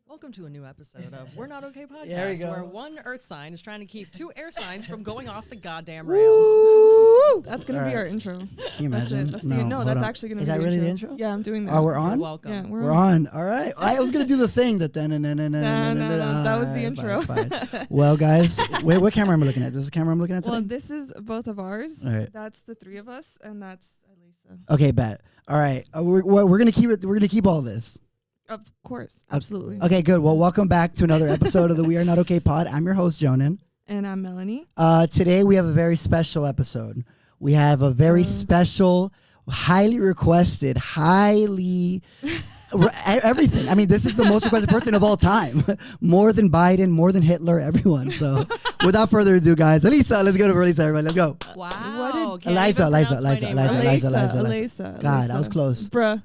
Welcome to a new episode of We're Not Okay Podcast, There we go. where one earth sign is trying to keep two air signs from going off the goddamn rails. That's going to be our intro. Can you imagine? That's Hold on. actually going to be Is that the really intro. the intro? Yeah, I'm doing that. Oh, we're You're on? welcome. Yeah, We're on. All right. I was going to do the thing that then. No, that was the intro. Fine. Well, guys, wait, what camera am I looking at? This is the camera I'm looking at today? Well, this is both of ours. All right. That's the three of us, and that's Aleisa. Okay, bet. All right. We're going to keep it. We're going to keep all this. Of course. Absolutely. Okay, good. Well, welcome back to another episode of the We Are Not Okay pod. I'm your host, Jonan. And I'm Melanie. Today, we have a very special episode. We have a very special, highly requested, everything. I mean, this is the most requested person of all time. More than Biden, more than Hitler, everyone. So, without further ado, guys, Aleisa, let's go to Aleisa, everybody. Let's go. Wow. Aleisa. God, I was close. Bruh.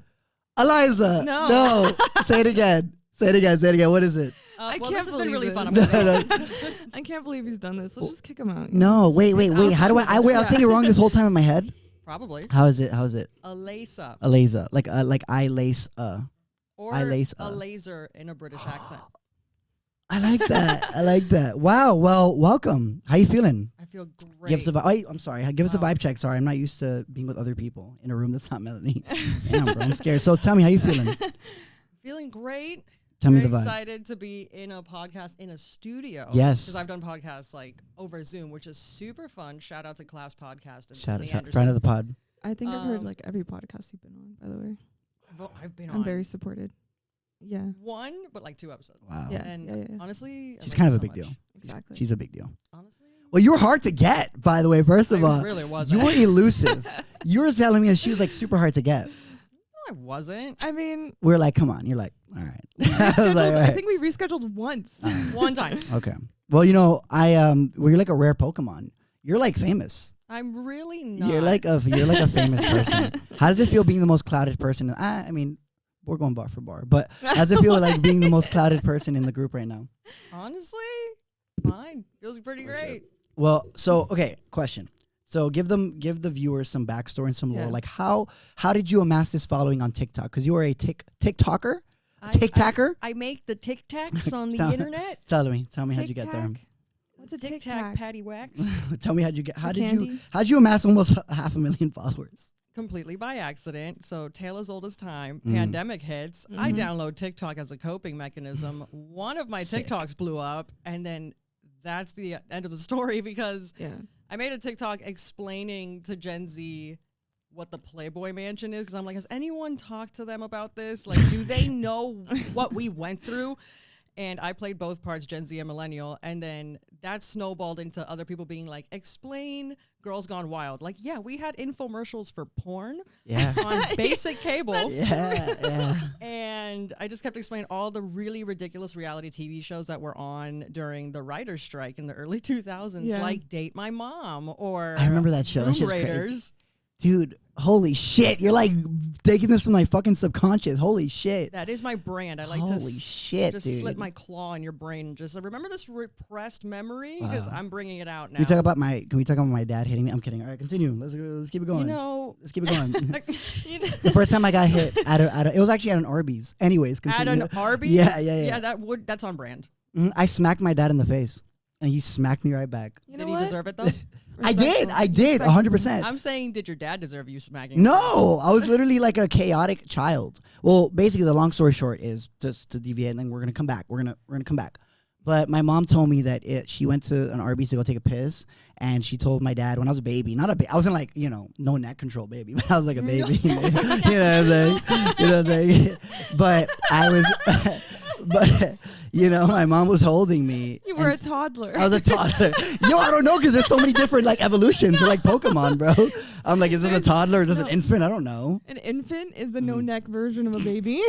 Aleisa. No. Say it again. Say it again. What is it? Well, can't this has been really believe fun. this. I can't believe he's done this. Let's just kick him out. No, wait. How do I was saying it wrong this whole time in my head. Probably. How is it? Aleisa. Aleisa. Like I lace. Or I lace, a laser in a British accent. I like that. Wow. Well, welcome. How you feeling? I feel great. Give us a I'm sorry. Give us a vibe check. Sorry, I'm not used to being with other people in a room that's not Melanie. Damn, bro, I'm scared. So tell me, how you feeling? Feeling great. Tell me Very the vibe. excited to be in a podcast in a studio. Yes. Because I've done podcasts like over Zoom, which is super fun. Shout out to Class Podcast. And Shout Tiffany out, Anderson. friend of the pod. I think I've heard like every podcast you've been on, by the way. I've been on I'm very supported. Yeah. one, but like 2 episodes. Wow. Yeah. And honestly, She's thank kind you of a so big much. deal. Exactly. She's a big deal. Honestly, Well, you were hard to get, by the way. First of all, I really was. you were elusive. You were telling me that she was like super hard to get. No, I wasn't. I mean, We were like, come on. You're like, all right. I was like, all I right. think we rescheduled once. One time. Okay. Well, you know, well, you're like a rare Pokemon. You're like famous. I'm really not. You're like a famous person. How does it feel being the most clouded person? I mean, we're going bar for bar, but how does it feel like being the most clouded person in the group right now? Honestly, fine. Feels pretty great. Well, so okay, question. So give the viewers some backstory and some lore. Yeah. Like how did you amass this following on TikTok? Because you are a TikToker, TikTaker. I make the Tic Tacs on the Tell- internet. Tell me how'd you get there? Tic-tac. What's a Tic Tic Tac Tac? patty wax. Tell me how'd Candy? you amass almost 500,000 followers? Completely by accident. So tale as old as time. Mm. Pandemic hits. I download TikTok as a coping mechanism. One of my Sick. TikToks blew up, and then that's the end of the story because Yeah. I made a TikTok explaining to Gen Z what the Playboy Mansion is because I'm like, has anyone talked to them about this? Like, do they know what we went through? And I played both parts, Gen Z and Millennial, and then that snowballed into other people being like, explain Girls Gone Wild. Like, yeah, we had infomercials for porn Yeah. on basic cable. yeah. And I just kept explaining all the really ridiculous reality TV shows that were on during the writer's strike in the early 2000s, Yeah. like Date My Mom or I remember that show. That Room shit's crazy. Raiders. Dude, holy shit. You're like taking this from my fucking subconscious. Holy shit. That is my brand. I like Holy to shit, just dude. slip my claw in your brain and just remember this repressed memory because Wow. I'm bringing it out now. Can we talk about my dad hitting me? I'm kidding. All right, continue. Let's keep it going. You know, Let's keep it going. you know, The first time I got hit it was actually at an Arby's. Anyways, at continue. an Arby's. Yeah. That's on brand. I smacked my dad in the face, and he smacked me right back. You Did know he what? deserve it though? I did, 100%. I'm saying, did your dad deserve you smacking him? No, I was literally like a chaotic child. Well, basically, the long story short is just to deviate, and then we're gonna come back. We're gonna come back. But my mom told me that she went to an Arby's to go take a piss, and she told my dad when I was a baby, not a baby, I wasn't like, no neck control baby, but I was like a baby. You know what I'm saying? But I was, but my mom was holding me. You were a toddler. I was a toddler. Yo, I don't know because there's so many different like evolutions. They're like Pokemon, bro. I'm like, is this a toddler? Is this an infant? I don't know. An infant is the no-neck version of a baby.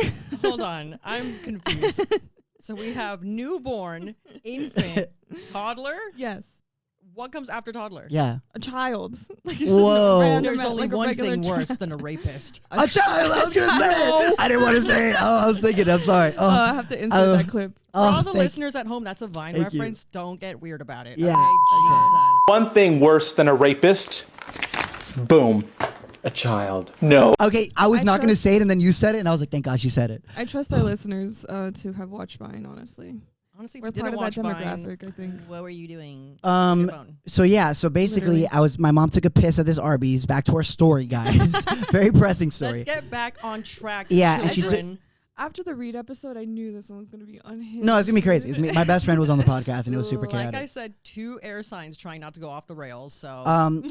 Hold on, I'm confused. So we have newborn, infant, toddler. Yes. What comes after toddler? Yeah. A child. Like just Whoa. a random, There's only like a one regular thing child. worse than a rapist. A child. I was gonna say it. I didn't want to say it. Oh, I was thinking. I'm sorry. Oh, I have to insert that clip. For all the thank- listeners at home, that's a Vine Thank you. reference. Don't get weird about it. Yeah. Okay, Jesus. One thing worse than a rapist. Boom. a child. No. Okay, I was I not going to trust- say it, and then you said it, and I was like, thank God she said it. I trust our listeners to have watched Vine, honestly. Honestly, We're if you part didn't of that watch Vine, demographic, I think. what were you doing? on your phone? So yeah, so basically, Literally. my mom took a piss at this Arby's. Back to our story, guys. Very pressing story. Let's get back on track. Yeah, and she children. After the Reed episode, I knew this one was going to be unhinged. No, it's gonna be crazy. My best friend was on the podcast, and it was super Like chaotic. I said, 2 air signs trying not to go off the rails. So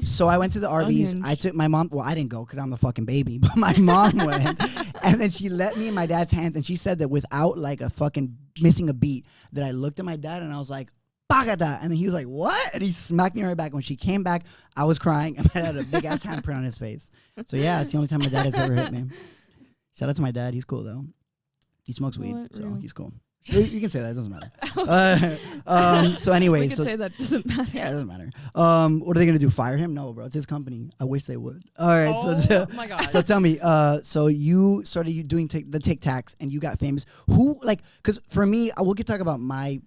So I went to the Arby's. Unhinged. I took my mom. Well, I didn't go because I'm the fucking baby, but my mom went, and then she let me in my dad's hands, and she said that without like a fucking missing a beat, that I looked at my dad and I was like, "Bagada," and then he was like, "What?" And he smacked me right back. When she came back, I was crying, and my dad had a big ass handprint on his face. So yeah, it's the only time my dad has ever hit me. Shout out to my dad. He's cool though. He smokes weed, What? so Real? he's cool. You can say that. It doesn't matter. So We anyways, can so say that doesn't matter. yeah, it doesn't matter. What are they gonna do? Fire him? No, bro. It's his company. I wish they would. All right. oh my god. So tell me. So you started doing the Tic Tacs, and you got famous. Who like? Because for me, I will get talk about my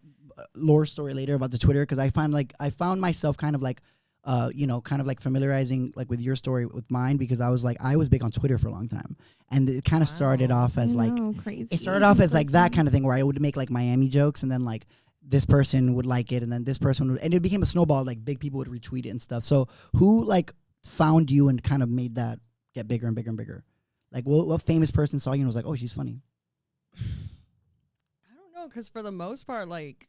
lore story later about the Twitter. Because I found myself kind of like, kind of like familiarizing like with your story with mine, because I was big on Twitter for a long time, and it kind of started off as like. Crazy. It started off as like that kind of thing where I would make like Miami jokes, and then like this person would like it, and then this person would, and it became a snowball. Like big people would retweet it and stuff. So who like found you and kind of made that get bigger and bigger and bigger? Like what famous person saw you and was like, oh, she's funny? I don't know, because for the most part, like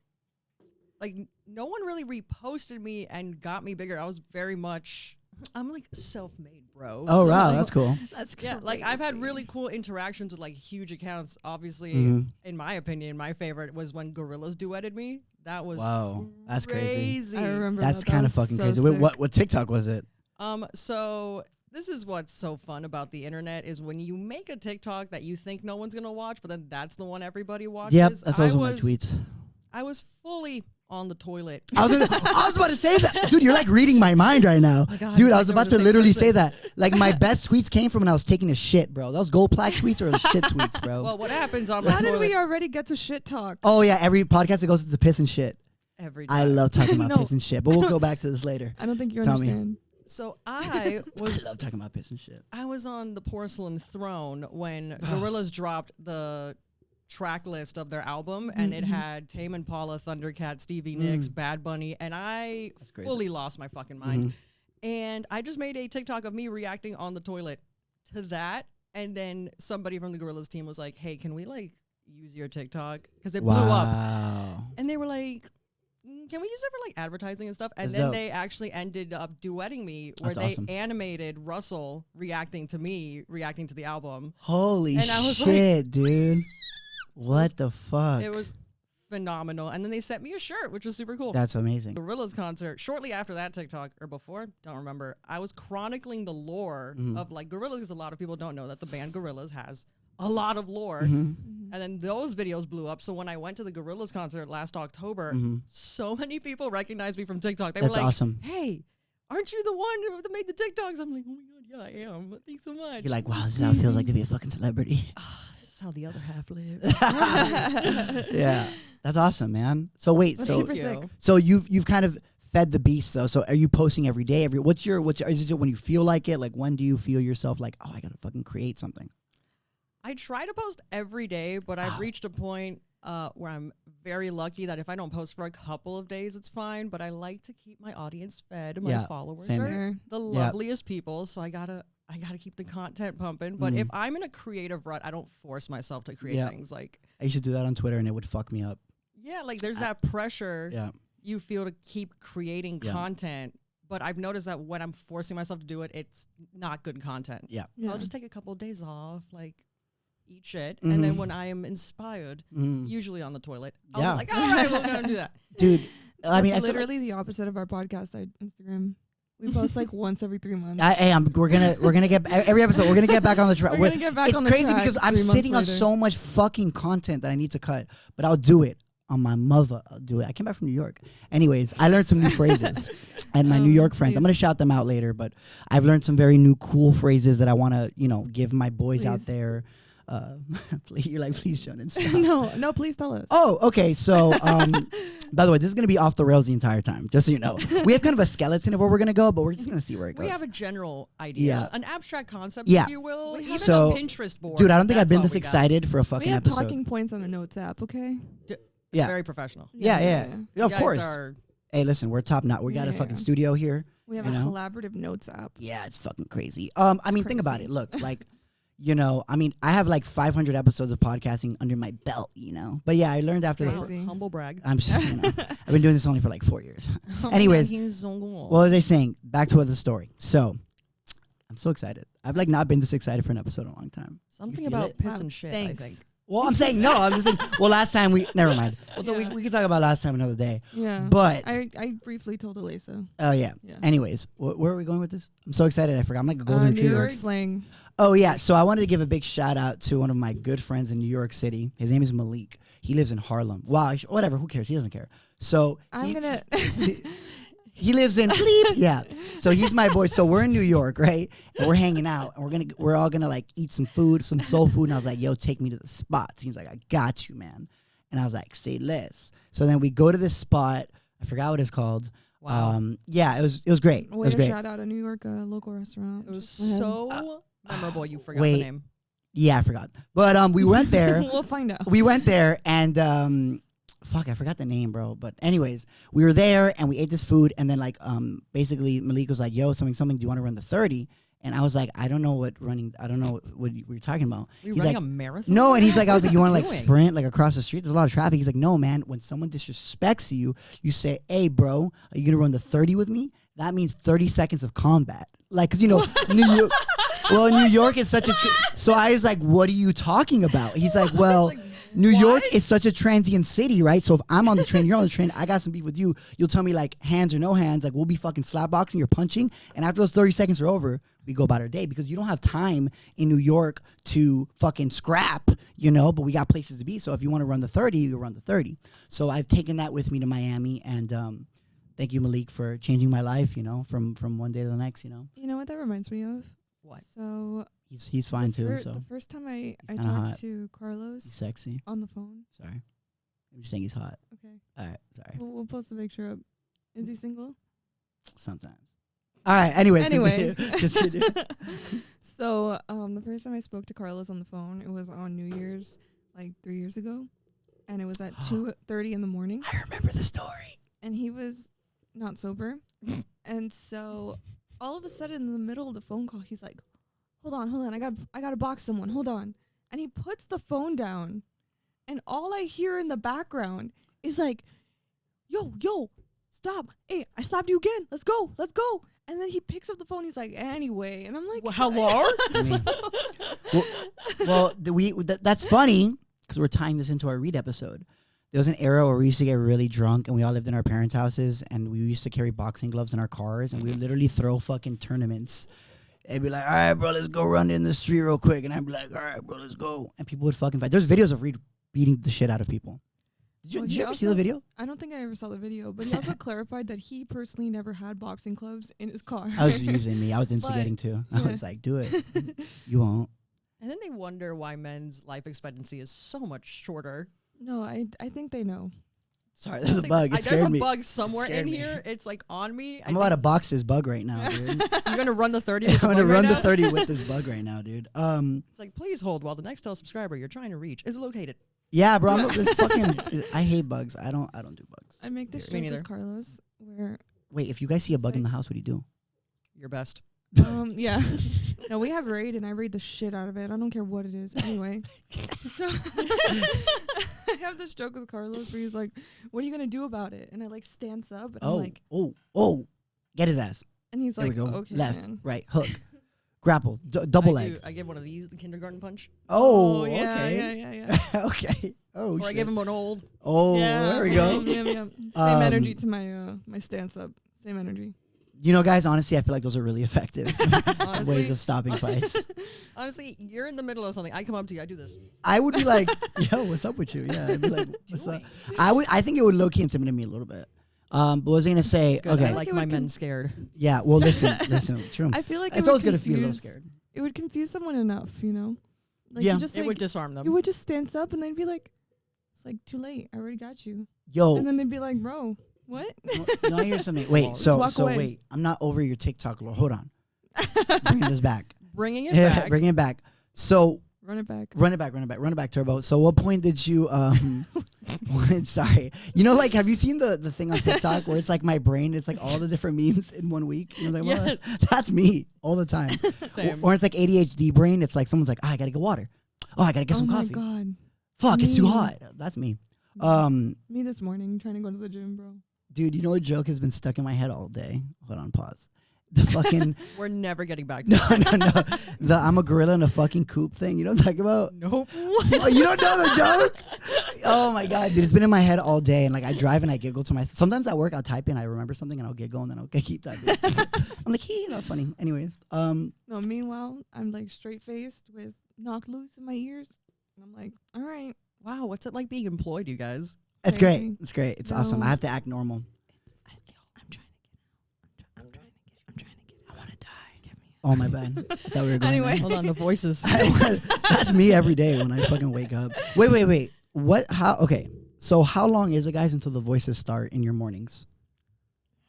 no one really reposted me and got me bigger. I was very much, I'm like self-made, bro. Oh So, wow, like, that's cool. That's yeah, like I've had really cool interactions with like huge accounts. Obviously, Mhm. in my opinion, my favorite was when Gorillas duetted me. That was Wow, that's crazy. I remember That's that. kind of That was fucking so crazy. Wait, sick. what TikTok was it? So this is what's so fun about the internet is when you make a TikTok that you think no one's gonna watch, but then that's the one everybody watches. Yep, that's also I my tweets. I was fully on the toilet. I was about to say that, dude. You're like reading my mind right now, God, dude. it's I like was they about were to the same literally person. say that. Like my best tweets came from when I was taking a shit, bro. Those gold plaque tweets or those shit tweets, bro. Well, what happens on my How did toilet we already get to shit talk? Oh yeah, every podcast that goes to piss and shit. every time? I love talking about No. piss and shit, but we'll go back to this later. I don't think you Tell me. understand. So I love talking about piss and shit. I was on the porcelain throne when Gorillaz dropped the track list of their album, and it had Tame Impala, Thundercat, Stevie Nicks, Bad Bunny, and I crazy. fully lost my fucking mind. And I just made a TikTok of me reacting on the toilet to that, and then somebody from the Gorillaz team was like, "Hey, can we like use your TikTok?" Because it blew up, Wow. and they were like, can we use it for like advertising and stuff? And That's then dope. they actually ended up duetting me where That's they awesome. animated Russell reacting to me, reacting to the album. Holy And I was shit, dude. What the fuck? It was phenomenal. And then they sent me a shirt, which was super cool. That's amazing. Gorillaz concert, shortly after that TikTok, or before, don't remember, I was chronicling the lore of like Gorillaz, because a lot of people don't know that the band Gorillaz has a lot of lore. And then those videos blew up. So when I went to the Gorillaz concert last October, so many people recognized me from TikTok. They That's were like, awesome. hey, aren't you the one that made the TikToks? I'm like, oh my God, yeah, I am. Thanks so much. You're like, wow, this is how it feels like to be a fucking celebrity. This is how the other half lives. Yeah, that's awesome, man. So wait, That's so super sick. so you've kind of fed the beast though. So are you posting every day? What's your is it when you feel like it? Like when do you feel yourself like, oh, I gotta fucking create something? I try to post every day, but I've reached a point where I'm very lucky that if I don't post for a couple of days, it's fine. But I like to keep my audience fed. My Yeah, followers same are here. the loveliest people, so I gotta keep the content pumping. But if I'm in a creative rut, I don't force myself to create Yeah. things. Like, I used to do that on Twitter and it would fuck me up. yeah, like there's that pressure Yeah. you feel to keep creating Yeah. content. But I've noticed that when I'm forcing myself to do it, it's not good content. Yeah. So I'll just take a couple of days off, like eat shit, and then when I am inspired, usually on the toilet, I'm Yeah. like, all right, we're gonna do that. Dude, I mean, That's I feel literally the opposite of our podcast. Instagram. We post like once every 3 months. we're gonna get every episode. We're gonna get back on the track. We're gonna get back It's on the crazy track because I'm 3 months sitting on later. so much fucking content that I need to cut, but I'll do it on my mother. I'll do it. I came back from New York. Anyways, I learned some new phrases, and my New York friends. I'm gonna shout them out later, but I've learned some very new cool phrases that I want to give my boys out Please. there. You're like, please, Jonan, stop. No, please tell us. Oh, okay. So, by the way, this is gonna be off the rails the entire time, just so you know. We have kind of a skeleton of where we're gonna go, but we're just gonna see where it goes. We have a general idea, an abstract concept, if you will. Even So, a Pinterest board. dude, I don't think I've been That's this all we got. excited for a We fucking have episode. talking points on the notes app, okay? It's Yeah. very professional. Yeah, You of guys course. are- Hey, listen, we're top notch. We got a Yeah. fucking studio here. We have You a know? collaborative notes app. Yeah, it's fucking crazy. I mean, think about crazy. it. Look, like, you know, I mean, I have like 500 episodes of podcasting under my belt, you know. But yeah, I learned after the. Crazy. Humble brag. I'm just, you know, I've been doing this only for like 4 years. Anyways, what was I saying? Back to the story. So, I'm so excited. I've like not been this excited for an episode in a long time. Something feel about it? piss Wow, and shit, thanks. I think. Well, I'm saying no. I'm just saying. Well, last time never mind. Well, so we can talk about last time another day. Yeah. But I briefly told Aleisa. oh yeah. Yeah. Anyways, where are we going with this? I'm so excited. I forgot. I'm like a golden New retriever. York slang. Oh yeah, so I wanted to give a big shout out to one of my good friends in New York City. His name is Malik. He lives in Harlem. Wow, whatever. Who cares? He doesn't care. So I'm gonna. he lives in bleep. Yeah. So he's my boy. So we're in New York, right? And we're hanging out, and we're all gonna like eat some food, some soul food. And I was like, "Yo, take me to the spot." He's like, "I got you, man." And I was like, "Say less." So then we go to this spot. I forgot what it's called. Wow. Yeah, it was great. It Way was to great. shout out a New York local restaurant. It was Just go ahead. so memorable you forgot wait. the name. Yeah, I forgot. But we went there. We'll find out. We went there and fuck, I forgot the name, bro. But anyways, we were there and we ate this food and then like basically Malik was like, "Yo, something. Do you want to run the 30?" And I was like, I don't know what you're talking about. Were you He's running like, a marathon? no, and he's like, I was like, "You want to like Doing? sprint like across the street? There's a lot of traffic." He's like, "No, man. When someone disrespects you, you say, 'Hey, bro, are you gonna run the 30 with me?' That means 30 seconds of combat." Like, cause you know, New York. Well, New York is such a. So I was like, "What are you talking about?" He's like, "Well, Like, New York what? is such a transient city, right? So if I'm on the train, you're on the train, I got some beef with you. You'll tell me like hands or no hands, like we'll be fucking slapboxing, you're punching, and after those 30 seconds are over, we go about our day because you don't have time in New York to fucking scrap, you know. But we got places to be. So if you want to run the 30, you run the 30. So I've taken that with me to Miami, and thank you, Malik, for changing my life. You know, from one day to the next. You know, You know what that reminds me of? What? So he's fine too. So the first time I kinda talked hot. to Carlos he's sexy. on the phone. Sorry, I'm just saying he's hot. Okay. All right, sorry. We'll post a picture up. Is he single? Sometimes. All right. Anyways, Anyway. continue. So the first time I spoke to Carlos on the phone, it was on New Year's like 3 years ago, and it was at 2:30 in the morning, I remember the story. and he was not sober, and so all of a sudden in the middle of the phone call, he's like, hold on, I gotta box someone, hold on," and he puts the phone down, and all I hear in the background is like, yo, stop, hey, I stopped you again, let's go, and then he picks up the phone, he's like, anyway, and I'm like, Hello? I mean, that's funny because we're tying this into our Read episode. There was an era where we used to get really drunk and we all lived in our parents' houses and we used to carry boxing gloves in our cars and we would literally throw fucking tournaments. They'd be like, "All right, bro, let's go run in the street real quick." And I'd be like, "All right, bro, let's go." And people would fucking fight. There's videos of Reed beating the shit out of people. Well, Did he you ever see the also- video? I don't think I ever saw the video, but he also clarified that he personally never had boxing gloves in his car. I was using me. I was instigating too. I yeah. was like, "Do it. You won't." And then they wonder why men's life expectancy is so much shorter. No, I think they know. Sorry, there's a Like, bug. It there's scared a me. bug somewhere scared in me. here. It's like on me. I'm about to box this bug right now, dude. You're gonna run the 30. I'm with the gonna bug run right the now? 30 with this bug right now, dude. It's like, please hold while the next subscriber you're trying to reach is located. Yeah, bro. This fucking. I hate bugs. I don't do bugs. I make this Me joke neither. with Carlos where, Wait, if you guys see a It's bug in like- the house, what do you do? Your best. yeah. No, we have raid and I raid the shit out of it. I don't care what it is. Anyway. So I have this joke with Carlos where he's like, "What are you gonna do about it?" And I like stance up and I'm like, Get his ass. and he's There like, we go. "Okay, Left, man." right, hook, grapple, double leg. I give one of these, the kindergarten punch. Oh, yeah, okay. yeah. Okay. Oh, Or I shit. give him an old. Oh, Yeah, there we go. Yeah. Same energy to my my stance up. Same energy. You know, guys, honestly, I feel like those are really effective Honestly, ways of stopping fights. honestly, you're in the middle of something. I come up to you. I do this. I would be like, "Yo, what's up with you?" Yeah, I'd be like, "What's up?" I think it would low key intimidate me a little bit. But what was I gonna say? Good. Okay, I like like it my would men scared. yeah. Well, listen, true. I feel like It's always good to feel a little scared. It would confuse someone enough, you know. Like Yeah. you just It like would disarm them. you would just stand up and they'd be like, it's like too late. I already got you. Yo, And then they'd be like, bro, what? no, I hear something. Wait, Just so walk away. wait. I'm not over your TikTok lore. Hold on. Bringing this back. Bringing it back. Bringing it back. So Run it back. run it back, Turbo. So what point did you sorry. You know, like, have you seen the thing on TikTok where it's like my brain, it's like all the different memes in 1 week? You're like, well, Yes. that's me all the time. Same. Or it's like ADHD brain. It's like someone's like, I gotta get water. Oh, I gotta get Oh some my coffee. god. Fuck, it's too Me. hot. That's me. Me this morning trying to go to the gym, bro. Dude, you know what joke has been stuck in my head all day? Hold on, pause. The fucking We're never getting back to no, that. no. The I'm a gorilla in a fucking coop thing. You know what I'm talking about? Nope. Oh, you don't know the joke? Oh my god, dude, it's been in my head all day, and like I drive and I giggle to myself. Sometimes at work I'll type in, I remember something, and I'll giggle, and then I'll keep typing. I'm like, hey, that's funny. Anyways, No, meanwhile, I'm like straight faced with knocked loose in my ears. And I'm like, all right. Wow, what's it like being employed, you guys? it's Crazy. great. It's great. It's awesome. No. I have to act normal. I'm trying to get out. I want to die. Oh my bad. I thought we were going Anyway. there. Hold on, the voices. That's me every day when I fucking wake up. Wait. What? How? Okay. So how long is it, guys, until the voices start in your mornings?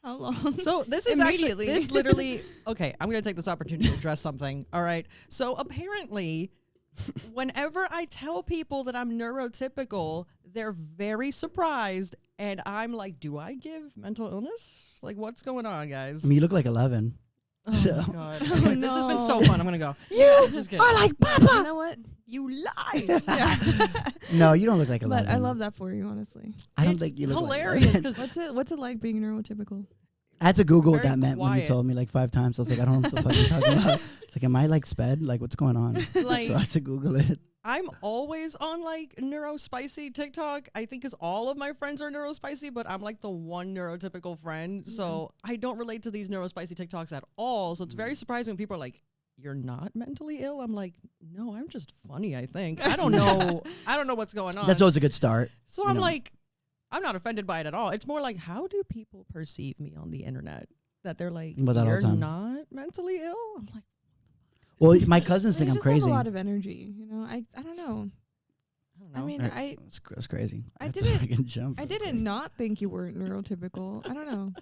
How long? So this is actually, Immediately. this literally, okay, I'm going to take this opportunity to address something. All right. So apparently, whenever I tell people that I'm neurotypical, they're very surprised. And I'm like, do I give mental illness? Like, what's going on, guys? I mean, you look like 11. Oh, so- my God. Oh, This has been so no. fun. I'm going to go. You Just kidding. are like You Papa. know what? You lie. Yeah. No, you don't look like 11. But I love that for you, honestly. I don't It's think you look hilarious like 11. because What's it like being neurotypical? I had to Google what Very that meant when you quiet. told me like 5 times. I was like, I don't know what the fuck you're talking about. It's like, am I like sped? Like, what's going on? like So I had to Google it. I'm always on like neurospicy TikTok. I think because all of my friends are neurospicy, but I'm like the one neurotypical friend. So I don't relate to these neurospicy TikToks at all. So it's very surprising when people are like, you're not mentally ill. I'm like, no, I'm just funny, I think. I don't know. I don't know what's going on. That's always a good start. So you I'm know. like, I'm not offended by it at all. It's more like, how do people perceive me on the internet? That they're like, About that all the you're time. not mentally ill? I'm like, Well, my cousins You think I'm just have crazy. a lot of energy, you know. I don't know. I don't I know. mean, Right. That's crazy. I have to didn't- fucking jump. I didn't not think you were neurotypical. I don't know.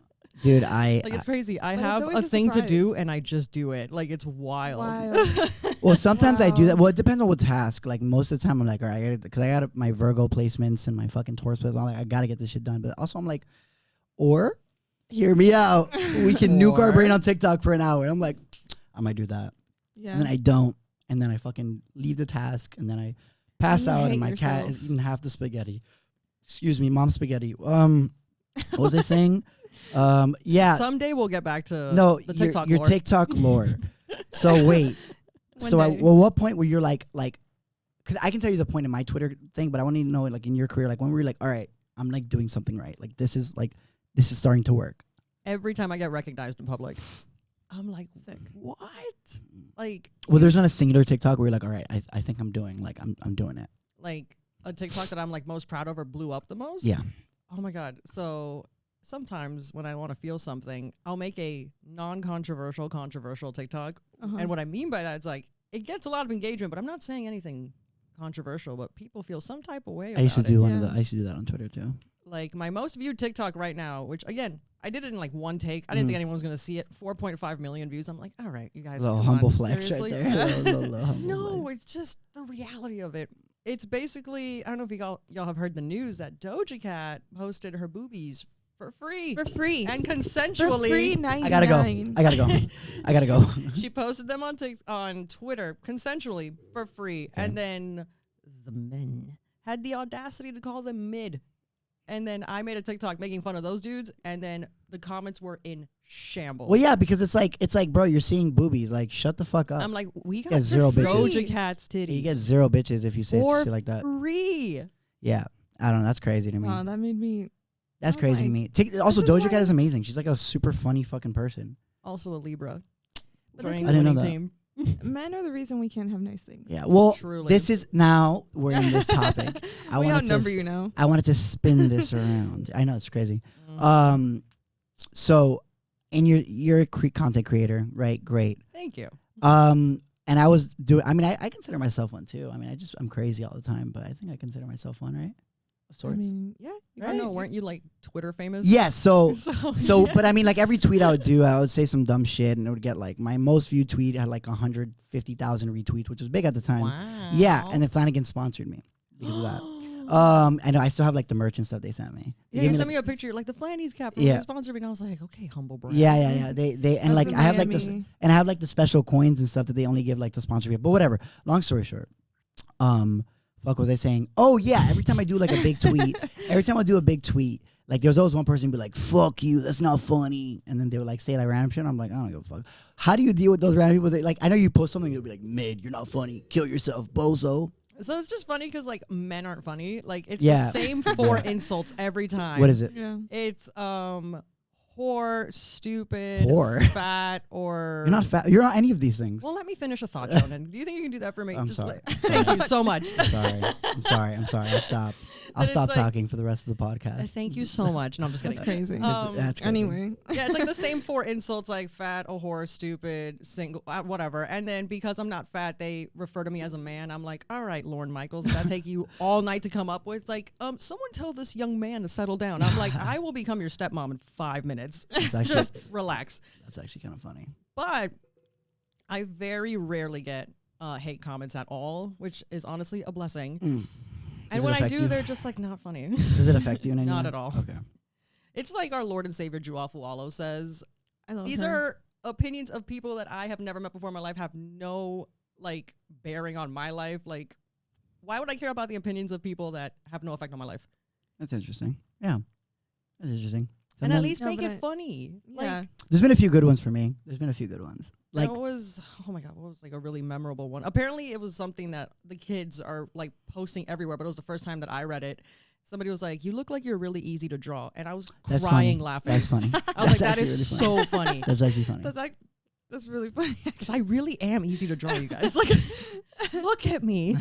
Dude, Like, it's crazy. I But it's have always a a thing to do surprise. and I just do it. Like, it's wild. well, sometimes I do that. Wow. Well, it depends on what task. Like, most of the time I'm like, all right, because I got my Virgo placements and my fucking Taurus placements. I'm like, I got to get this shit done. But also I'm like, or, hear me out. We can nuke our Or- brain on TikTok for an hour. I'm like, I might do that. Yeah. And then I don't. And then I fucking leave the task. And then I pass you out hate and my cat yourself. is eating half the spaghetti. Excuse me, mom spaghetti. What was I saying? Yeah. Someday we'll get back to No, the TikTok your lore. TikTok lore. So wait. One So day. well, what point were you like, because I can tell you the point in my Twitter thing, but I want to know, like, in your career, like, when were you like, all right, I'm like doing something right. Like, this is starting to work. Every time I get recognized in public, I'm like, Sick. what? Like, Well, there's not a singular TikTok where you're like, all right, I think I'm doing, like, I'm doing it. like a TikTok that I'm like most proud of or blew up the most? Yeah. Oh my God. So sometimes when I want to feel something, I'll make a non-controversial, controversial TikTok. Uh-huh. And what I mean by that is like, it gets a lot of engagement, but I'm not saying anything controversial, but people feel some type of way about I used to it. do Yeah. I used to do that on Twitter too. Like my most viewed TikTok right now, which again, I did it in like one take. I didn't think anyone was going to see it. 4.5 million views. I'm like, all right, you guys. A little come humble on, flex seriously? right there. Little humble No, flex. it's just the reality of it. It's basically, I don't know if y'all have heard the news that Doja Cat posted her boobies for free For free. and For consensually. free I gotta go. I gotta go. She posted them on Twitter consensually for free, and then the men had the audacity to call them mid. And then I made a TikTok making fun of those dudes, and then the comments were in shambles. Well, yeah, because it's like, bro, you're seeing boobies. Like, shut the fuck up. I'm like, we got got zero bitches. Doja Cat's titties. You get 0 bitches if you say for shit like that. free. Yeah, I don't know. That's crazy to me. Wow, that made me. That's I was crazy to like, me. Also, this is Doja why- Cat is amazing. She's like a super funny fucking person. Also a Libra. But this Joining is- the I didn't know winning that. team. Men are the reason we can't have nice things. Yeah. Well, Truly. this is now we're in this topic. I we wanted outnumber to. you now. I wanted to spin this around. I know it's crazy. Mm. So, and you're a content creator, right? Great. Thank you. And And I was doing. I mean, I consider myself one too. I mean, I'm crazy all the time, but I think I consider myself one, right? Of sorts. I mean, yeah. I don't know. Weren't you like Twitter famous? Yes. So, yeah. but I mean, like every tweet I would do, I would say some dumb shit, and it would get like my most viewed tweet had like 150,000 retweets, which was big at the time. Wow. Yeah, and then Flanagan sponsored me because of that. And I still have like the merch and stuff they sent me. Yeah, you sent me a picture like the Flanny's cap. Yeah. They sponsored me, and I was like, okay, humble brag. Yeah. They and like I have like this, Miami. and I have like the special coins and stuff that they only give like to sponsor people. But whatever. Long story short, fuck was I saying? Oh yeah, every time I do like a big tweet, like there's always one person be like, "Fuck you, that's not funny," and then they would like say like random shit. I'm like, I don't give a fuck. How do you deal with those random people? That, like I know you post something, you'll be like, "Mid, you're not funny. Kill yourself, bozo." So it's just funny because like men aren't funny. Like it's Yeah. the same 4 insults every time. What is it? Yeah. It's whore, stupid, Whore? fat, or You're not fat. You're not any of these things. Well, let me finish a thought, Jonan. Do you think you can do that for me? I'm Just sorry. thank you so much. I'm sorry. I'll stop. I'll it's stop like- talking for the rest of the podcast. Thank you so much. No, I'm just kidding. That's crazy. That's crazy. Anyway. Yeah, it's like the same 4 insults, like fat, a whore, stupid, single, whatever. And then because I'm not fat, they refer to me as a man. I'm like, all right, Lorne Michaels, did that take you all night to come up with? It's like, someone tell this young man to settle down. I'm like, I will become your stepmom in 5 minutes. actually- Just relax. That's actually kind of funny. But I very rarely get hate comments at all, which is honestly a blessing. And Does it when I affect do, you? they're just like not funny. Does it affect you in any Not way? at all. Okay. It's like our Lord and Savior Juafualo says, I love these her. are opinions of people that I have never met before in my life, have no like bearing on my life. Like, why would I care about the opinions of people that have no effect on my life? That's interesting. Yeah. That's interesting. And at Sometimes- least No, make but it funny. Yeah. Like, There's been a few good ones for me. There's been a few good ones. Like, what was, oh my God, what was like a really memorable one? Apparently it was something that the kids are like posting everywhere, but it was the first time that I read it. Somebody was like, you look like you're really easy to draw. And I was that's crying funny. laughing. That's funny. I was like, that actually is really funny. so funny. That's actually funny. That's really funny. Because I really am easy to draw, you guys. Like, look at me.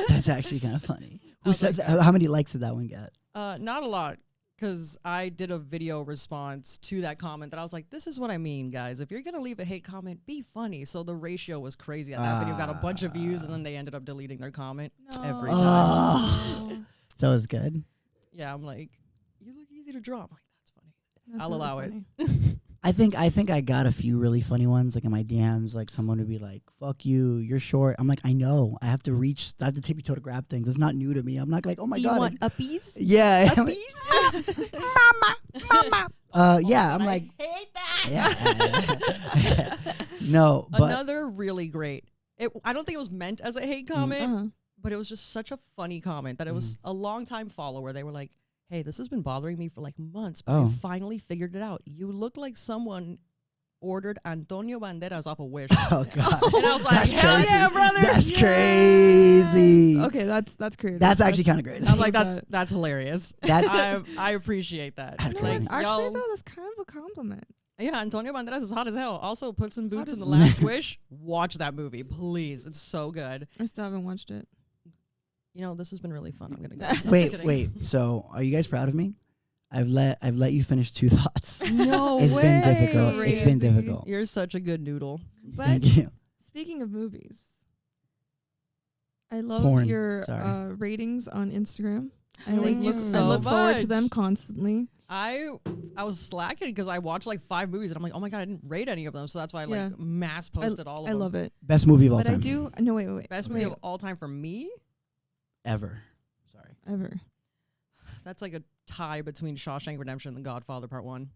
That's actually kind of funny. Who was said like that? How many likes did that one get? Not a lot, because I did a video response to that comment that I was like, this is what I mean, guys. If you're going to leave a hate comment, be funny. So the ratio was crazy. That video got a bunch of views, and then they ended up deleting their comment every time. Oh. So it was good. Yeah, I'm like, you look easy to draw. I'm like, that's funny. That's I'll really allow funny. it. I think I got a few really funny ones, like in my DMs, like someone would be like, "Fuck you, you're short." I'm like, I know, I have to tippy toe to grab things. It's not new to me. I'm not like, oh my Do god, you want a piece? yeah, A I'm like, piece? yeah, I'm like, hate that. yeah, no, but Another really great. I don't think it was meant as a hate comment, Uh-huh. but it was just such a funny comment that it was a longtime follower. They were like, hey, this has been bothering me for like months, but Oh. I finally figured it out. You look like someone ordered Antonio Banderas off a Wish. oh god, And I was like, That's hell crazy. yeah, brother. That's Yes. crazy. Okay, that's creative. That's actually kind of crazy. I'm like, That's- that's hilarious. That's I appreciate that. That's No, Like, crazy. actually, y'all- though, that's kind of a compliment. yeah, Antonio Banderas is hot as hell. Also, put some boots in as the hell. Last Wish. Watch that movie, please. It's so good. I still haven't watched it. You know, this has been really fun. I'm gonna go. I'm wait, kidding. wait. So, are you guys proud of me? I've let you finish 2 thoughts. No It's way. been difficult. It's been Crazy. difficult. You're such a good noodle. But Thank you. speaking of movies, I love Porn. your Sorry. ratings on Instagram. I Thank always you look, so I look forward to much. them constantly. I was slacking because I watched like 5 movies and I'm like, oh my god, I didn't rate any of them, so that's why I like Yeah. mass posted all of I them. love it. Best movie of all But time. I do. No, wait. Best movie of all time for me. Ever. Sorry. Ever. That's like a tie between Shawshank Redemption and The Godfather Part 1.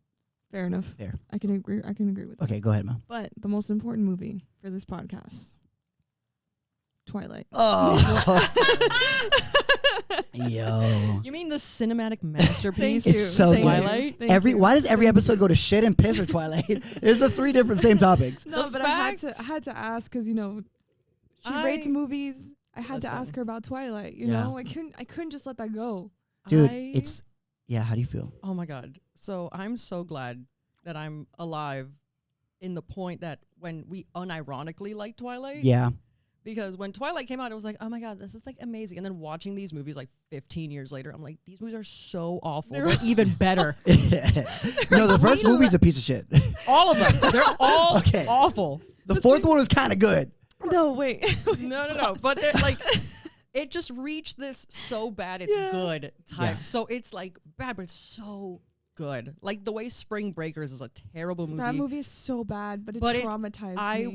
Fair enough. Fair. I can agree with that. Okay, go ahead, Mo. But the most important movie for this podcast, Twilight. Oh. Yo. You mean the cinematic masterpiece? Thank you. It's so Thank good. you. Twilight? Thank you. Why does every episode go to shit and piss or Twilight? It's the 3 different same topics. No, The but fact- I had to ask because she rates movies. I had to Listen. ask her about Twilight. You Yeah. know, I couldn't just let that go. Dude, I- how do you feel? Oh my god. So I'm so glad that I'm alive in the point that when we unironically like Twilight. Yeah. Because when Twilight came out, it was like, oh my god, this is like amazing. And then watching these movies like 15 years later, I'm like, these movies are so awful. They're even better. No, the first movie's a piece of shit. All of them. They're all Okay. awful. The 4th one was kind of good. No, wait. No. But like, it just reached this so bad it's good type. Yeah. So it's like bad, but it's so good. Like the way Spring Breakers is a terrible movie. That movie is so bad, but it traumatized me. I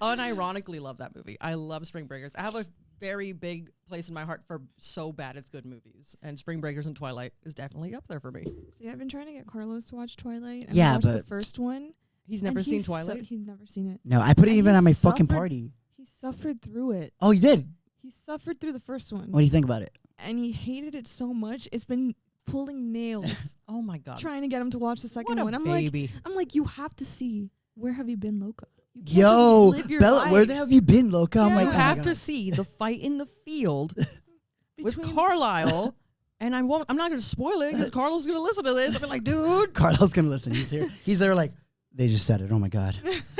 unironically love that movie. I love Spring Breakers. I have a very big place in my heart for so bad it's good movies, and Spring Breakers and Twilight is definitely up there for me. See, I've been trying to get Carlos to watch Twilight. And Yeah, watched the but first one. He's never seen Twilight. He's never seen it. No, I put it And even he at my fucking suffered- party. He suffered through it. Oh, you did? He suffered through the first one. What do you think about it? And he hated it so much. It's been pulling nails Oh my god. trying to get him to watch the second What a one. I'm baby. like, you have to see Where Have You Been, Loca? You can't Yo, just live your Bella, life where the hell have you been, Loca? I'm Yeah. like, You oh my have God. to see the fight in the field with between- Carlisle. And I'm not going to spoil it because Carlos is going to listen to this. I'll be like, dude. Carlos gonna listen. He's here. He's there like, they just said it. Oh my God.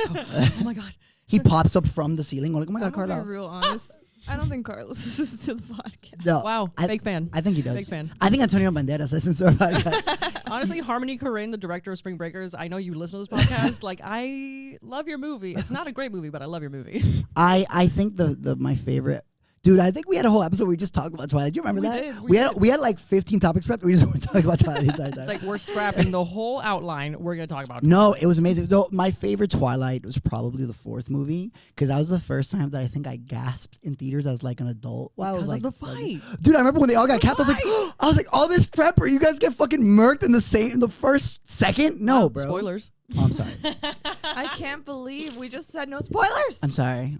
Oh my god. He pops up from the ceiling. Like, oh my God, I'm gonna Carlos. be real honest. I don't think Carlos listens to the podcast. No, Wow. Fake fan. I think he does. Big fan. I think Antonio Banderas listens to our podcast. Honestly, Harmony Korine, the director of Spring Breakers, I know you listen to this podcast. Like, I love your movie. It's not a great movie, but I love your movie. I think the my favorite. Dude, I think we had a whole episode where we just talked about Twilight. Do you remember We that? did, We had like 15 topics prepped. We just were talking about Twilight the entire time. It's like we're scrapping the whole outline. We're going to talk about No, it was amazing. Though my favorite Twilight was probably the fourth movie because that was the first time that I think I gasped in theaters as like an adult. Wow, because I was of like, the fight. dude, I remember when they all got capped. I was like, all this prep, or you guys get fucking murked in the first second? No, Wow, bro. Spoilers. Oh, I'm sorry. I can't believe we just said no spoilers. I'm sorry.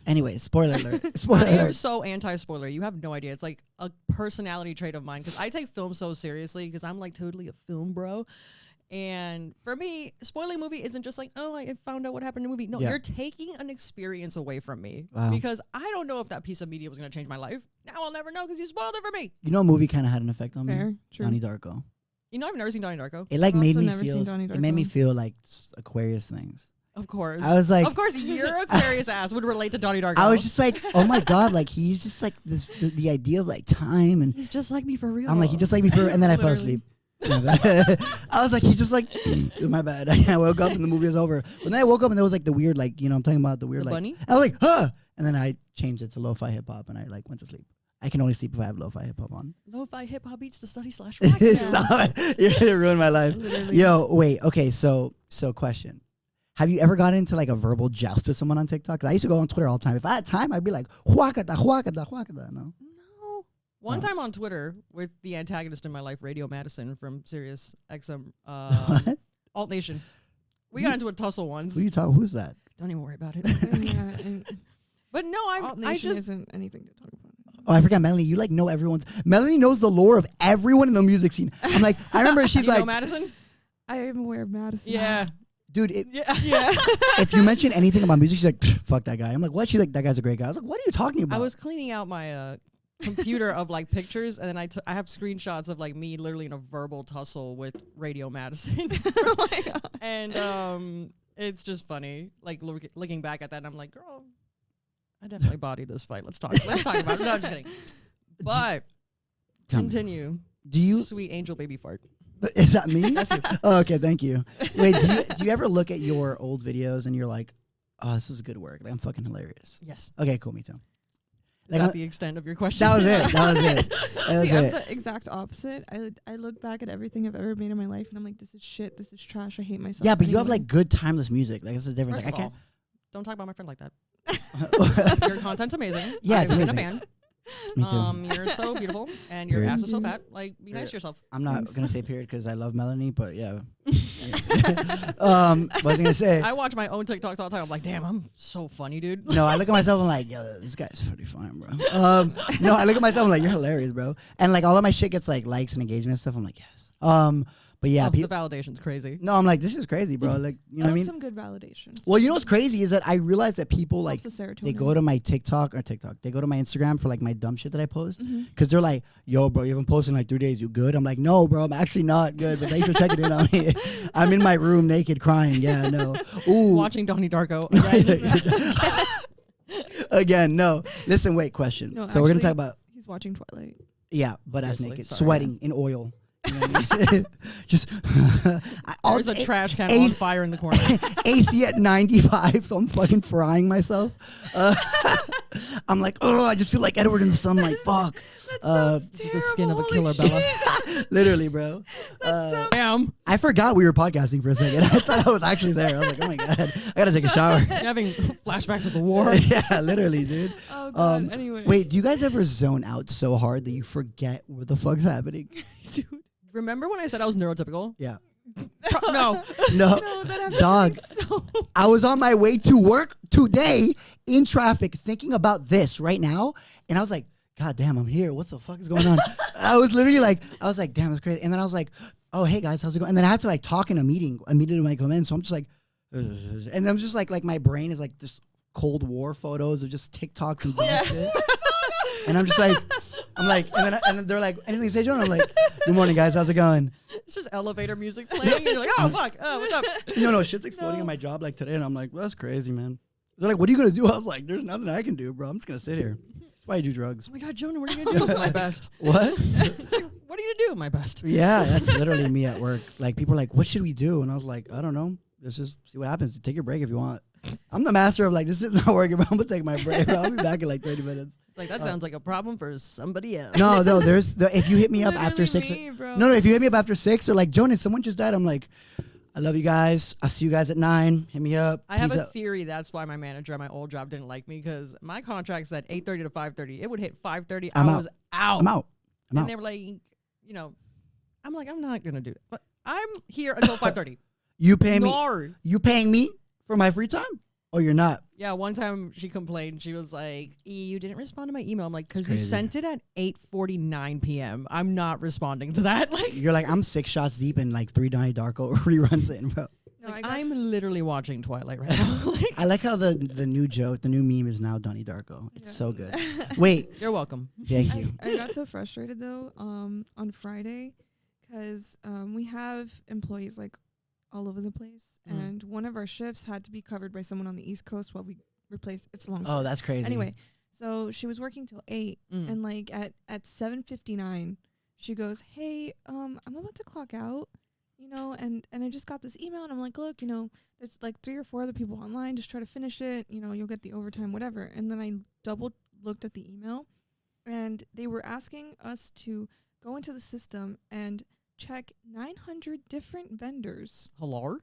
Anyway, Spoiler alert. Spoiler I am alert. so anti-spoiler. You have no idea. It's like a personality trait of mine because I take film so seriously because I'm like totally a film bro. And for me, spoiling a movie isn't just like, oh, I found out what happened in the movie. No, Yeah. you're taking an experience away from me Wow. because I don't know if that piece of media was going to change my life. Now I'll never know because you spoiled it for me. You know, a movie kind of had an effect on me. fair, true. Donnie Darko. You know, I've never seen Donnie Darko. It like I've made also me never feel. seen Donnie It made me Darko. feel like Aquarius things. Of course. I was like, of course, your Aquarius ass would relate to Donnie Darko. I was just like, oh my God, like he's just like this. The idea of like time, and He's just like me for real. I'm like, he just like me for, and then I fell Literally. asleep. I was like, he's just like, my bad. I woke up and the movie was over. But then I woke up and there was like the weird, like, you know, I'm talking about the weird, The like, bunny? I was like, huh. And then I changed it to lo-fi hip hop and I like went to sleep. I can only sleep if I have lo-fi hip hop on. Lo-fi hip-hop beats to study / practice. Stop it. You're gonna ruin my life. Literally. Yo, wait. Okay, so question. Have you ever gotten into like a verbal joust with someone on TikTok? 'Cause I used to go on Twitter all the time. If I had time, I'd be like, huakata, huakata, huakata. No. No. One time on Twitter with the antagonist in my life, Radio Madison from Sirius XM, What? Alt Nation. We got into a tussle once. Who you talking? Who's that? Don't even worry about it. Yeah, and But no, Alt I Nation just isn't anything to talk about. Oh, I forgot Melanie. You like know everyone's. Melanie knows the lore of everyone in the music scene. I'm like, I remember she's you know like, Madison. I am aware of Madison. Yeah, dude, yeah. if you mention anything about music, she's like, fuck that guy. I'm like, what? She's like, that guy's a great guy. I was like, what are you talking about? I was cleaning out my computer of like pictures, and then I have screenshots of like me literally in a verbal tussle with Radio Madison. Oh my God. And it's just funny, like looking back at that, and I'm like, girl, I definitely bodied this fight. Let's talk about it. No, I'm just kidding. But Tell me. continue. Do you? Sweet angel baby fart. Is that me? That's you. Oh, okay, thank you. Wait, do you ever look at your old videos and you're like, oh, this is good work. Like, I'm fucking hilarious. Yes. Okay, cool. Me too. Is Like, that the extent of your question? That was it. That was it. That was See, I'm it. the exact opposite. I look back at everything I've ever made in my life, and I'm like, this is shit. This is trash. I hate myself. Yeah, but you have anyway. like good timeless music. Like, this is different. First Like, of I all, don't talk about my friend like that. can't. Your content's amazing. Yeah, it's I've been amazing. a fan. Me too. You're so beautiful, and your Period. ass is so fat. Like, be nice to yourself. I'm not Thanks. gonna say period because I love Melanie, but yeah. What was I gonna say? I watch my own TikToks all the time. I'm like, damn, I'm so funny, dude. No, I look at myself and like, yo, this guy's pretty fine, bro. No, I look at myself and like, you're hilarious, bro. And like all of my shit gets like likes and engagement and stuff. I'm like, yes. But yeah, The validation's crazy. no, I'm like, this is crazy, bro. Like, you know what I mean? some good validation. Well, you know what's crazy is that I realize that people like Helps the serotonin. they go to my TikTok, they go to my Instagram for like my dumb shit that I post because they're like, yo, bro, you haven't posted in like 3 days. You good? I'm like, no, bro, I'm actually not good. But thanks for checking in on me. I'm in my room naked crying. Yeah, no. Ooh. Watching Donnie Darko again. Again, no. Listen, wait, question. No, So we're gonna actually- talk about He's watching Twilight. yeah, but as Obviously, naked, sorry. sweating in oil. You Just There's a trash can on fire in the corner. AC at 95, so I'm fucking frying myself. I'm like, oh, I just feel like Edward in the sunlight. Fuck. This is the skin of a killer, Bella. Literally, bro. Damn. I forgot we were podcasting for a second. I thought I was actually there. I was like, oh my God, I gotta take a shower. You're having flashbacks of the war. Yeah, literally, dude. Oh, God. Anyway. Wait, do you guys ever zone out so hard that you forget what the fuck's happening? Dude, remember when I said I was neurotypical? Yeah. No. No, that happened dog. so I was on my way to work today in traffic thinking about this right now. And I was like, God damn, I'm here. What the fuck is going on? I was literally like, damn, that's crazy. And then I was like, oh, hey guys, how's it going? And then I had to like talk in a meeting immediately when I come in. So I'm just like, and I'm just like my brain is like just Cold War photos of just TikToks and bullshit. And I'm just like, and then they're like, anything to say, Jonan? I'm like, good morning, guys. How's it going? It's just elevator music playing. And you're like, oh, fuck. Oh, what's up? No, shit's exploding in my job like today. And I'm like, well, that's crazy, man. They're like, what are you going to do? I was like, there's nothing I can do, bro. I'm just going to sit here. That's why I do drugs. Oh, my God, Jonan, what are you going to do? My best. What? What are you going to do? My best. Yeah, that's literally me at work. Like, people are like, what should we do? And I was like, I don't know. Let's just see what happens. Take your break if you want. I'm the master of like, this is not working, but I'm going to take my break. I'll be back in like 30 minutes. Like that sounds like a problem for somebody else. No, if you hit me up after 6. Me, bro. No, if you hit me up after 6 or like, Jonas, someone just died. I'm like, I love you guys. I'll see you guys at 9. Hit me up. I have a theory that's why my manager at my old job didn't like me because my contract said 8:30 to 5:30. It would hit 5:30. I was out. I'm out. And they were like, I'm like, I'm not gonna do it. But I'm here until 5:30. You pay me? No. You paying me for my free time? Oh, you're not. Yeah, one time she complained. She was like, you didn't respond to my email. I'm like, because you sent it at 8:49 p.m. I'm not responding to that. Like, you're like, I'm 6 shots deep and like 3 Donnie Darko reruns it, bro. No, like, I'm literally watching Twilight right now. I like how the new joke, the new meme is now Donnie Darko. It's so good. Wait. You're welcome. Thank you. I got so frustrated though on Friday because we have employees like all over the place, and one of our shifts had to be covered by someone on the East Coast while we replaced. It's a long story. Oh, that's crazy. Anyway, so she was working till 8, and like at 7:59, she goes, "Hey, I'm about to clock out, and I just got this email, and I'm like, look, there's like 3 or 4 other people online. Just try to finish it. You'll get the overtime, whatever." And then I double looked at the email, and they were asking us to go into the system and check 900 different vendors. Hello?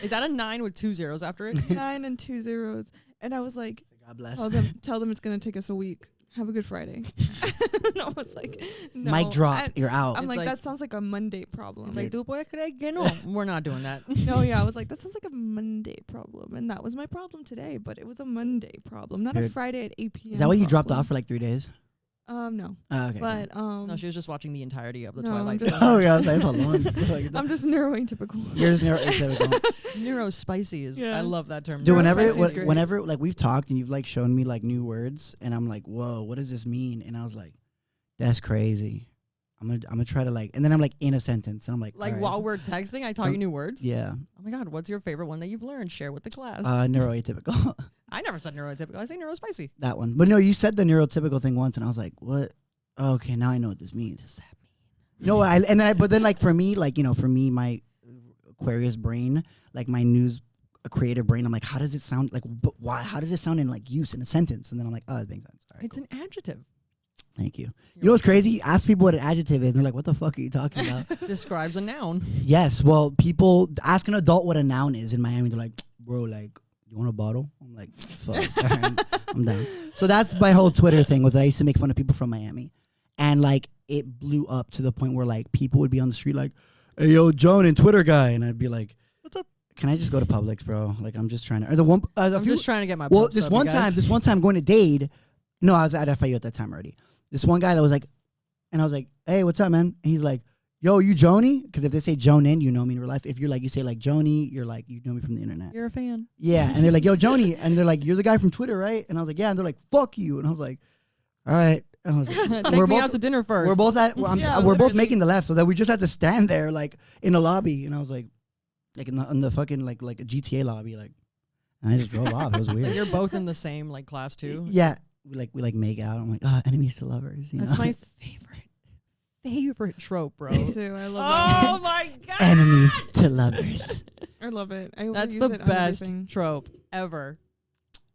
Is that a 9 with 2 zeros after it? 9 and 2 zeros. And I was like, God bless. Tell them it's going to take us a week. Have a good Friday. And I was like, no. Mic drop. You're out. I'm like, that sounds like a Monday problem. It's like, ¿tú puedes creer que no? We're not doing that. No, yeah. I was like, that sounds like a Monday problem. And that was my problem today. But it was a Monday problem, not a Friday at 8 p.m. Is that why you dropped off for like 3 days? No. Okay. But no, she was just watching the entirety of the No, Twilight. Oh yeah, that's a long. I'm just neuroatypical. You're just neuroatypical. Neuro spicy is. Yeah. I love that term. Dude, Neurospicy is whenever like we've talked and you've like shown me like new words, and I'm like, whoa, what does this mean? And I was like, that's crazy. I'm gonna try to like, and then I'm like in a sentence, and I'm like right, while we're texting, I taught you new words. Yeah. Oh my God, what's your favorite one that you've learned? Share with the class. Neuroatypical. I never said neurotypical. I say neurospicy. That one, but no, you said the neurotypical thing once, and I was like, what? Okay, now I know what this means. What does that mean? No, but then like for me, my Aquarius brain, like my news creative brain, I'm like, how does it sound? Like, but why? How does it sound in like use in a sentence? And then I'm like, oh, it makes sense. All right, it's an adjective. Thank you. You know what's crazy? Ask people what an adjective is, and they're like, what the fuck are you talking about? Describes a noun. Yes. Well, people ask an adult what a noun is in Miami. They're like, bro, like, you want a bottle? I'm like, fuck. I'm down. So that's my whole Twitter thing, was that I used to make fun of people from Miami. And like it blew up to the point where like people would be on the street like, hey yo, Jonan, Twitter guy, and I'd be like, what's up? Can I just go to Publix, bro? Like I'm just trying to. Or the one. I'm just trying to get my. Well, this one time going to Dade. No, I was at FIU at that time already. This one guy that was like, and I was like, hey, what's up, man? And he's like, yo, you Joni? Because if they say Jonan, you know me in real life. If you're like, you say like Joni, you're like, you know me from the internet. You're a fan. Yeah, and they're like, yo, Joni, and they're like, you're the guy from Twitter, right? And I was like, yeah, and they're like, fuck you, and I was like, all right. I was like, Take me out to dinner first. We're both we're both making the left, so that we just had to stand there like in the lobby, and I was like in the fucking like a GTA lobby, like, and I just drove off. It was weird. You're both in the same like class too. Yeah, we make out. I'm like, enemies to lovers. That's my favorite trope, bro. Me too. I love Oh my god. Enemies to lovers. that. I love it. That's overuse the it on best everything. trope ever.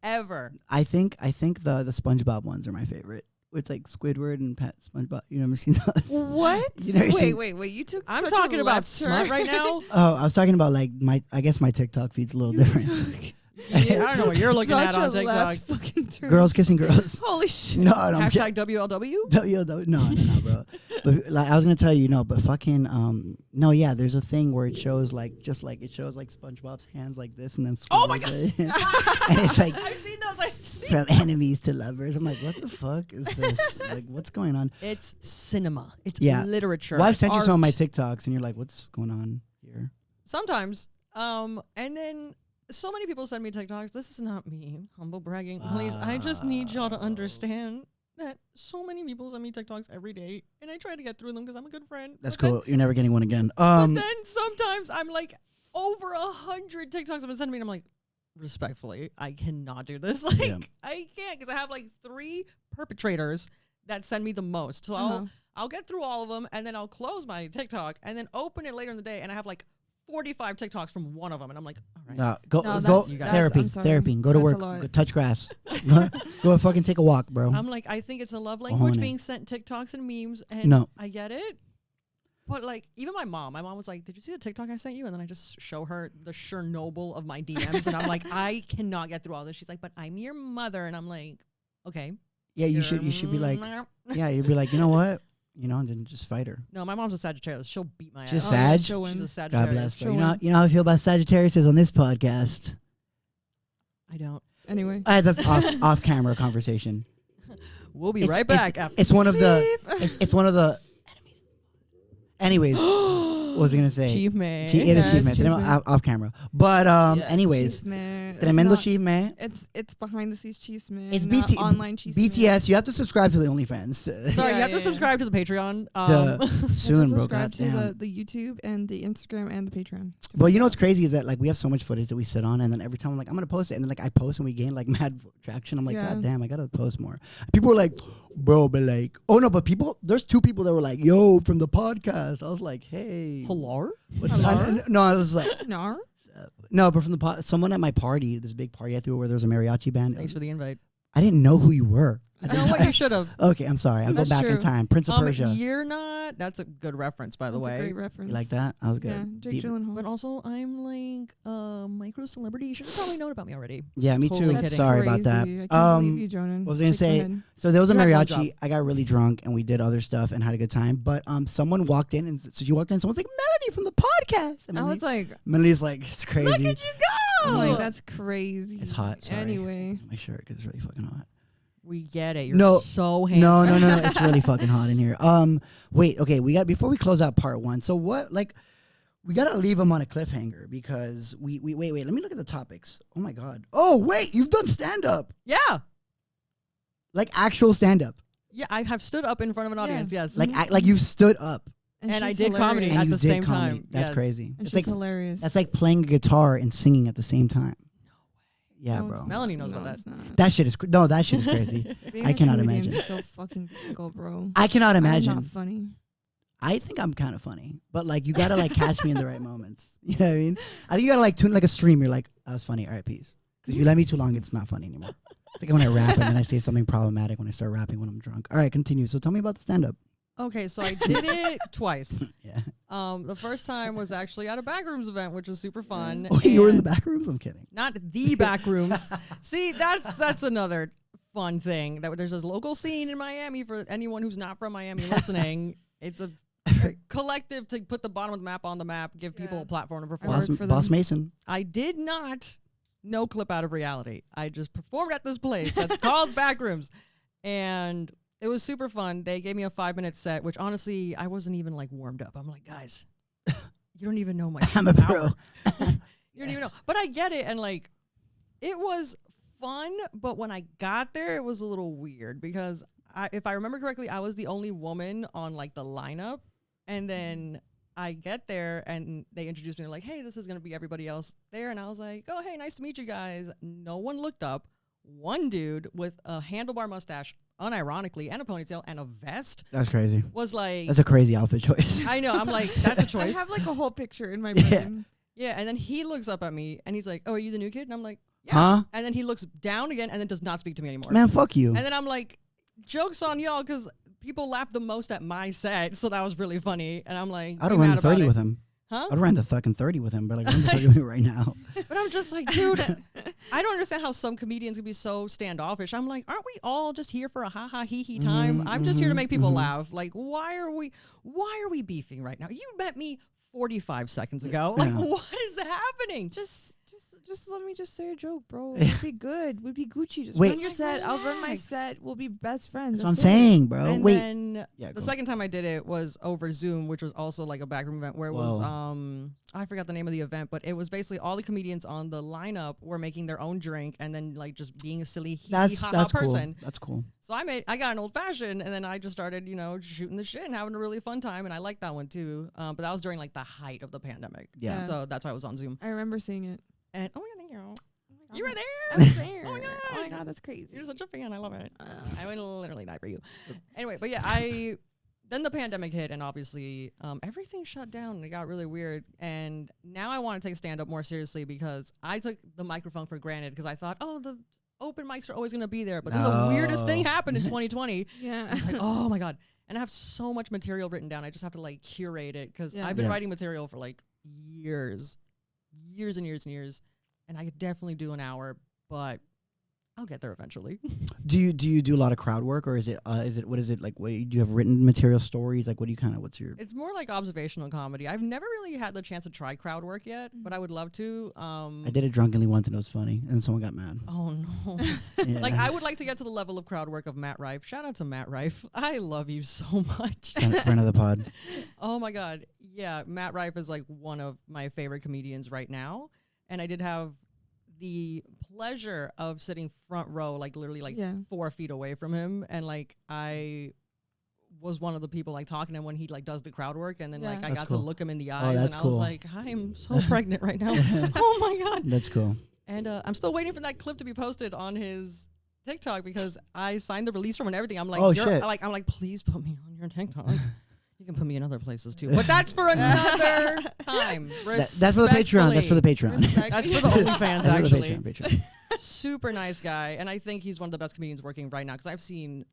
Ever. I think the SpongeBob ones are my favorite. With like Squidward and Pat SpongeBob. You never seen those? What? You never seen- Wait. You took. I'm such a talking about left smut turn. right now. Oh, I was talking about like I guess my TikTok feed's a little You different. took I don't know what you're looking at such on a TikTok. left fucking turn. Girls kissing girls. Holy shit. No, I'm Hashtag WLW. No, bro. But like, I was gonna tell you, no, but fucking, no, yeah. There's a thing where it shows like, just like it shows like SpongeBob's hands like this, and then Oh my Squidward's and it's like I've seen those. I've seen from enemies to lovers. I'm like, what the fuck is this? Like, what's going on? It's cinema. It's Yeah. literature. Well, I've sent you some of my art. TikToks, and you're like, what's going on here? Sometimes. And then so many people send me TikToks. This is not me. Humble bragging. Please. I just need y'all to understand that so many people send me TikToks every day, and I try to get through them because I'm a good friend. That's But cool. You're never getting one again. But then sometimes I'm like, over 100 TikToks have been sending me, and I'm like, respectfully, I cannot do this. Like, Yeah. I can't, because I have like 3 perpetrators that send me the most. So I'll get through all of them, and then I'll close my TikTok, and then open it later in the day, and I have like 45 TikToks from one of them, and I'm like, all right. No, go No, go you guys- therapy, I'm sorry. therapy. Go to That's a work. lot. Go touch grass. go fucking take a walk, bro. I'm like, I think it's a love language Cojones. being sent TikToks and memes, and No. I get it. But like, even my mom was like, did you see the TikTok I sent you? And then I just show her the Chernobyl of my DMs, and I'm like, I cannot get through all this. She's like, but I'm your mother, and I'm like, okay. Yeah, you should be like, yeah, you'd be like, you know what? You know, and then just fight her. No, my mom's a Sagittarius. She'll beat my She's ass. Sag? she'll win. She's a God Sagittarius. bless her. Sure. You know how I feel about Sagittarius on this podcast. I don't. Anyway. That's off camera conversation. We'll be It's- right back after. It's one of the. Beep. It's one of the. Anyways, what was I gonna say? Chisme. It is Yeah, chisme. chisme. Off camera. But Yes. anyways, Chisme. It's tremendo not- chisme. It's behind the scenes chisme. It's not BT online chisme. BTS. You have to subscribe to the OnlyFans. Sorry, you have Yeah. to subscribe to the Patreon. Soon, bro. Subscribe to Goddamn. the YouTube and the Instagram and the Patreon. Well, you know what's crazy is that like we have so much footage that we sit on, and then every time I'm like, I'm gonna post it, and then like I post and we gain like mad traction. I'm like, Yeah. God damn, I gotta post more. People were like, bro, but like, oh no, but people, there's 2 people that were like, yo, from the podcast. I was like, hey, Hello? what's Hello? no, I was like, No. no, but from the someone at my party, this big party I threw where there was a mariachi band. Thanks for the invite. I didn't know who you were. You know what? You should have. Okay, I'm sorry. I'll go That's back in true. time. Prince of Persia. You're not. That's a good reference, by the That's a way. great reference. You like that? I was good. Yeah, Jake Deep- Gyllenhaal. But also, I'm like a micro celebrity. You should have probably known about me already. Yeah, me Totally too. kidding. Sorry about that. Crazy. I can't believe you, Jonan. what was I gonna Take my say? head. So there was a You had one mariachi. job. I got really drunk and we did other stuff and had a good time. But someone walked in and so she walked in. Someone's like, Melanie from the podcast. And I was like, Melanie's like, it's crazy. Look at you I'm go! like, that's crazy. It's hot. Sorry. Anyway. My shirt because it's really fucking hot. We get it. You're No, so No, handsome. no. It's really fucking hot in here. Wait. Okay. We got before we close out part 1. So what? Like, we gotta leave them on a cliffhanger because we wait. Let me look at the topics. Oh my god. Oh wait, you've done stand up, Yeah. like actual stand up, Yeah, I have stood up in front of an Yeah. audience, yes. like like you've stood up And I she's did comedy hilarious. at and the you did same comedy. time. That's Yes. crazy. And It's she's like hilarious. that's like playing a guitar and singing at the same time. Yeah, No, bro. it's Melanie not. knows No, about it's not. That shit is no. That shit is crazy. Being I a cannot comedian imagine. is so fucking difficult, bro. I cannot I'm imagine. not funny. I think I'm kind of funny, but like you gotta like catch me in the right moments. You know what I mean? I think you gotta like tune like a stream. You're like, that was funny. All right, peace. Because you let me too long, it's not funny anymore. It's like when I rap and then I say something problematic when I start rapping when I'm drunk. All right, continue. So tell me about the stand up. Okay, so I did it twice. Yeah. The first time was actually at a Backrooms event, which was super fun. Oh, you were in the and- back rooms? I'm kidding. Not the Backrooms. See, that's another fun thing. That there's this local scene in Miami for anyone who's not from Miami listening. It's a collective to put the bottom of the map on the map, give people Yeah. a platform to I perform. worked Boss, for Boss them. Mason. I did not no clip out of reality. I just performed at this place that's called Backrooms. And it was super fun. They gave me a 5-minute set, which honestly, I wasn't even like warmed up. I'm like, guys, you don't even know my I'm a pro. You don't even know. But I get it. And like, it was fun. But when I got there, it was a little weird because if I remember correctly, I was the only woman on like the lineup. And then I get there and they introduced me like, hey, this is going to be everybody else there. And I was like, oh, hey, nice to meet you guys. No one looked up. One dude with a handlebar mustache, unironically, and a ponytail and a vest That's crazy. was like, That's a crazy outfit choice. I know. I'm like, that's a I choice. have like a whole picture in my Yeah. brain. Yeah. And then he looks up at me and he's like, oh, are you the new kid? And I'm like, yeah. Huh? And then he looks down again and then does not speak to me anymore. Man, fuck you. And then I'm like, joke's on y'all because people laughed the most at my set. So that was really funny. And I'm like, I'd have be run mad the 30 about with it. him. Huh? I'd run the fucking 30 with him, but like run the 30 with me right now. But I'm just like, dude, I don't understand how some comedians can be so standoffish. I'm like, aren't we all just here for a ha ha hee hee time? I'm just here to make people laugh. Like, why are we beefing right now? You met me 45 seconds ago. Like, Yeah. what is happening? Just let me just say a joke, bro. We'd be good. We'd be Gucci. Just Wait. run your set. I'll run my Relax. set. We'll be best friends. That's what I'm That's it. saying, bro. And Wait. then Yeah, the go. second time I did it was over Zoom, which was also like a backroom event where it was I forgot the name of the event, but it was basically all the comedians on the lineup were making their own drink and then like just being a silly That's cool. person. That's cool. So I got an old fashioned and then I just started, shooting the shit and having a really fun time, and I liked that one too. But that was during like the height of the pandemic. Yeah. So that's why I was on Zoom. I remember seeing it. And oh my god, thank you. You were there. I was there. Oh my god. Oh my god, that's crazy. You're such a fan. I love it. I would literally die for you. Anyway, but yeah, then the pandemic hit and obviously everything shut down and it got really weird. And now I want to take stand-up more seriously because I took the microphone for granted because I thought, oh, the open mics are always going to be there. But then the weirdest thing happened in 2020. Yeah. I was like, oh my God. And I have so much material written down. I just have to like curate it because I've been writing material for like years and years. And I could definitely do an hour, but I'll get there eventually. Do you do a lot of crowd work, or is it what is it like? What do you have written material stories? Like, what do you what's your? It's more like observational comedy. I've never really had the chance to try crowd work yet, but I would love to. I did it drunkenly once and it was funny, and someone got mad. Oh no! Yeah. Like I would like to get to the level of crowd work of Matt Rife. Shout out to Matt Rife. I love you so much. Friend of the pod. Oh my God, yeah, Matt Rife is like one of my favorite comedians right now, and I did have the pleasure of sitting front row, like literally like 4 feet away from him, and like I was one of the people like talking to him when he like does the crowd work, and then like I got to look him in the eyes, and I was like, I am so pregnant right now. Oh my God, that's cool. And I'm still waiting for that clip to be posted on his TikTok because I signed the release from and everything. I'm like, oh shit. I'm like, please put me on your TikTok. You can put me in other places too, but that's for another time. That's for the Patreon. That's for the Patreon. That's for the OnlyFans, actually. Patreon. Super nice guy, and I think he's one of the best comedians working right now because I've seen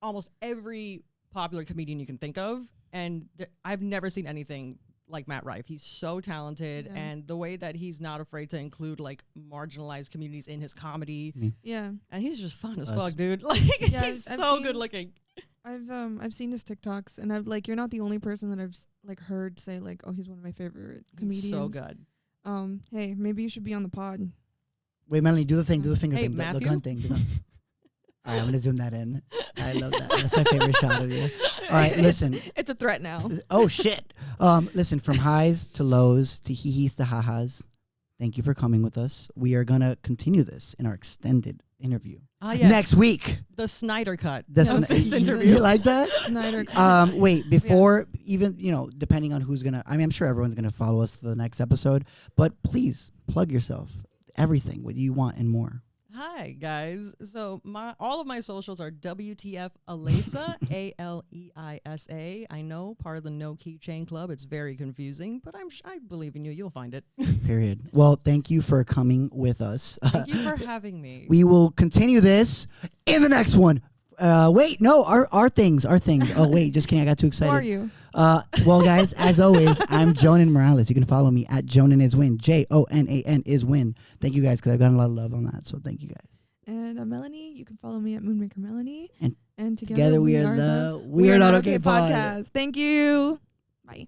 almost every popular comedian you can think of, and I've never seen anything like Matt Rife. He's so talented, and the way that he's not afraid to include like marginalized communities in his comedy. Yeah, and he's just fun as fuck, dude. Like he's so good looking. I've seen his TikToks, and I've like, you're not the only person that I've like heard say like, oh, he's one of my favorite comedians. He's so good. Hey, maybe you should be on the pod. Wait, Melanie, do the thing. Do the finger Hey, thing. Matthew? The gun thing. All right, I'm gonna zoom that in. I love that. That's my favorite shot of you. All right, listen. It's a threat now. Oh shit. Listen, from highs to lows to hee-hees to ha-has. Thank you for coming with us. We are gonna continue this in our extended interview next week. The Snyder cut. This interview. You like that? Snyder cut. Wait, before even, depending on who's gonna, I'm sure everyone's gonna follow us to the next episode, but please plug yourself. Everything, what you want and more. Hi guys. So all of my socials are WTF Aleisa, Aleisa. I know, part of the No Keychain Club. It's very confusing, but I believe in you. You'll find it. Period. Well, thank you for coming with us. Thank you for having me. We will continue this in the next one. Wait, no, our things. Oh wait, just kidding. I got too excited. Who are you? Well, guys, as always, I'm Jonan Morales. You can follow me at Jonan is win. Jonan is win. Thank you guys, because I've gotten a lot of love on that. So thank you guys. And Melanie, you can follow me at Moonmaker Melanie. And together we are the Weird Auto Gay Pod. Podcast. Thank you. Bye.